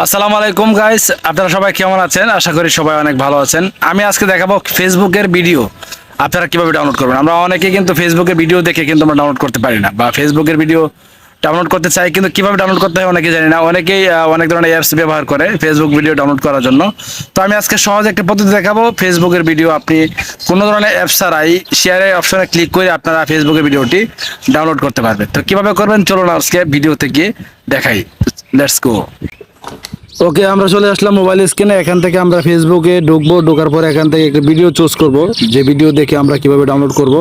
আসসালামু আলাইকুম গাইস, আপনারা সবাই কেমন আছেন? আশা করি সবাই অনেক ভালো আছেন। আমি আজকে দেখাবো ফেসবুকের ভিডিও আপনারা কিভাবে ডাউনলোড করবেন। আমরা অনেকেই কিন্তু ফেসবুকের ভিডিও দেখে কিন্তু আমরা ডাউনলোড করতে পারি না, বা ফেসবুকের ভিডিও ডাউনলোড করতে চাই কিন্তু কিভাবে ডাউনলোড করতে হয় অনেকেই জানি না। অনেকেই অনেক ধরনের অ্যাপস ব্যবহার করে ফেসবুক ভিডিও ডাউনলোড করার জন্য। তো আমি আজকে সহজ একটা পদ্ধতি দেখাবো। ফেসবুকের ভিডিও আপনি কোনো ধরনের অ্যাপস ছাড়াই শেয়ারের অপশনে ক্লিক করে আপনারা ফেসবুকের ভিডিওটি ডাউনলোড করতে পারবেন। তো কিভাবে করবেন চলুন আজকে ভিডিওতে গিয়ে দেখাই। Let's go. ওকে, আমরা চলে আসলাম মোবাইল স্ক্রিনে। এখান থেকে আমরা ফেসবুকে ঢুকবো। ঢোকার পরে এখান থেকে একটা ভিডিও চুজ করব, যে ভিডিও দেখে আমরা কিভাবে ডাউনলোড করব।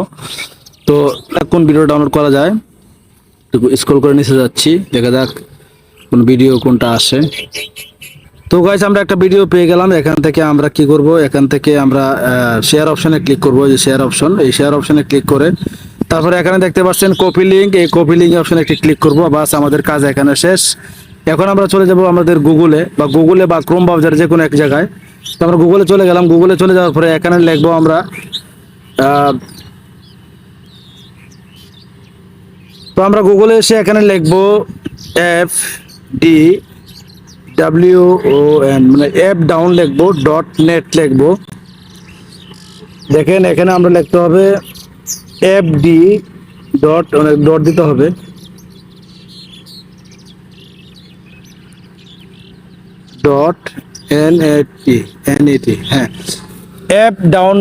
তো কোন ভিডিও ডাউনলোড করা যায়, স্ক্রল করে নিচে যাচ্ছি, দেখা যাক কোন ভিডিও কোনটা আসে। তো গাইস, আমরা একটা ভিডিও পেয়ে গেলাম। এখান থেকে আমরা কি করব, এখান থেকে আমরা শেয়ার অপশনে ক্লিক করব। যে শেয়ার অপশন, এই শেয়ার অপশনে ক্লিক করে তারপরে এখানে দেখতে পাচ্ছেন কপি লিঙ্ক, এই কপি লিঙ্ক অপশনে একটি ক্লিক করব। বাস, আমাদের কাজ এখানে শেষ। এখন আমরা চলে যাব আমাদের গুগলে বা ক্রোম ব্রাউজারে, যে কোনো এক জায়গায়। তো আমরা গুগলে চলে গেলাম। গুগলে চলে যাওয়ার পরে এখানে লিখবো আমরা তো আমরা গুগলে এসে এখানে লিখবো FDWON, মানে অ্যাপ ডাউন লিখবো, .net লিখবো। দেখেন এখানে আমরা লিখতে হবে FD ডট দিতে হবে, .NET, হ্যাঁ, অ্যাপ ডাউন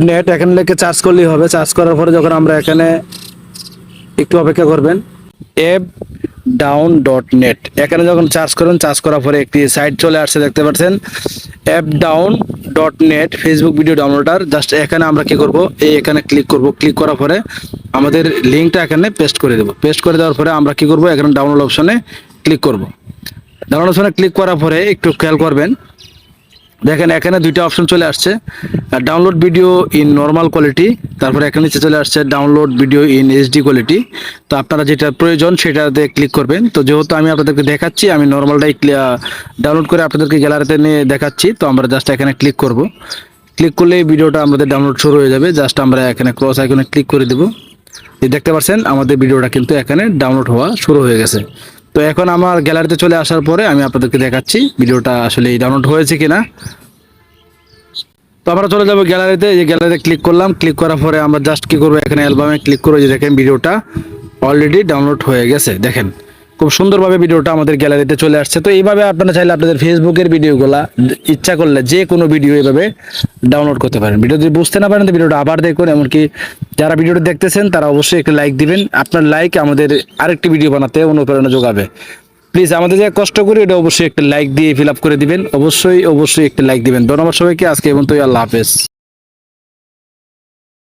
.net এখানে লিখে সার্চ করলেই হবে। সার্চ করার পরে যখন আমরা এখানে একটু অপেক্ষা করবেন, অ্যাপ ডাউন .net এখানে যখন সার্চ করবেন, সার্চ করার পরে একটি সাইট চলে আসছে, দেখতে পাচ্ছেন app down .net Facebook video downloader. Just এখানে আমরা কি করব, এখানে ক্লিক করব। ক্লিক করার পরে আমাদের লিঙ্কটা এখানে পেস্ট করে দেবো। পেস্ট করে দেওয়ার পরে আমরা কি করব, এখানে ডাউনলোড অপশনে ক্লিক করব। ডাউনলোড অপশনে ক্লিক করার পরে একটু খেয়াল করবেন, দেখেন এখানে দুইটা অপশন চলে আসছে, download video in normal quality, তারপরে এখানে নিচে চলে আসছে download video in HD quality. তো আপনারা যেটা প্রয়োজন সেটাতে ক্লিক করবেন। তো যেহেতু আমি আপনাদেরকে দেখাচ্ছি, আমি নর্মালটাই ডাউনলোড করে আপনাদেরকে গ্যালারিতে নিয়ে দেখাচ্ছি। তো আমরা জাস্ট এখানে ক্লিক করব। ক্লিক করলে এই ভিডিওটা আমাদের ডাউনলোড শুরু হয়ে যাবে। জাস্ট আমরা এখানে ক্রস আইকনে ক্লিক করে দেব। দেখতে পাচ্ছেন আমাদের ভিডিওটা কিন্তু এখানে ডাউনলোড হওয়া শুরু হয়ে গেছে। তো এখন আমার গ্যালারিতে চলে আসার পরে আমি আপনাদেরকে দেখাচ্ছি ভিডিওটা আসলে ডাউনলোড হয়েছে কিনা। তো আমরা চলে যাবো গ্যালারিতে। এই গ্যালারিতে ক্লিক করলাম। ক্লিক করার পরে আমরা জাস্ট কি করবো, এখানে অ্যালবামে ক্লিক করে, যে দেখেন ভিডিওটা অলরেডি ডাউনলোড হয়ে গেছে। দেখেন খুব সুন্দরভাবে ভিডিওটা আমাদের গ্যালারিতে চলে আসছে। তো এইভাবে আপনারা চাইলে আপনাদের ফেসবুকের ভিডিওগুলা ইচ্ছা করলে যে কোনো ভিডিও এইভাবে ডাউনলোড করতে পারেন। ভিডিও যদি বুঝতে না পারেন তো ভিডিওটা আবার দেখুন। এমনকি যারা ভিডিওটা দেখতেছেন তারা অবশ্যই একটা লাইক দিবেন। আপনার লাইক আমাদের আরেকটি ভিডিও বানাতে অনুপ্রেরণা যোগাবে। প্লিজ আমাদের যে কষ্ট করি এটা অবশ্যই একটা লাইক দিয়ে ফিল আপ করে দিবেন। অবশ্যই একটা লাইক দিবেন। ধন্যবাদ সবাইকে। আজকে এবং তো আল্লাহ হাফেজ।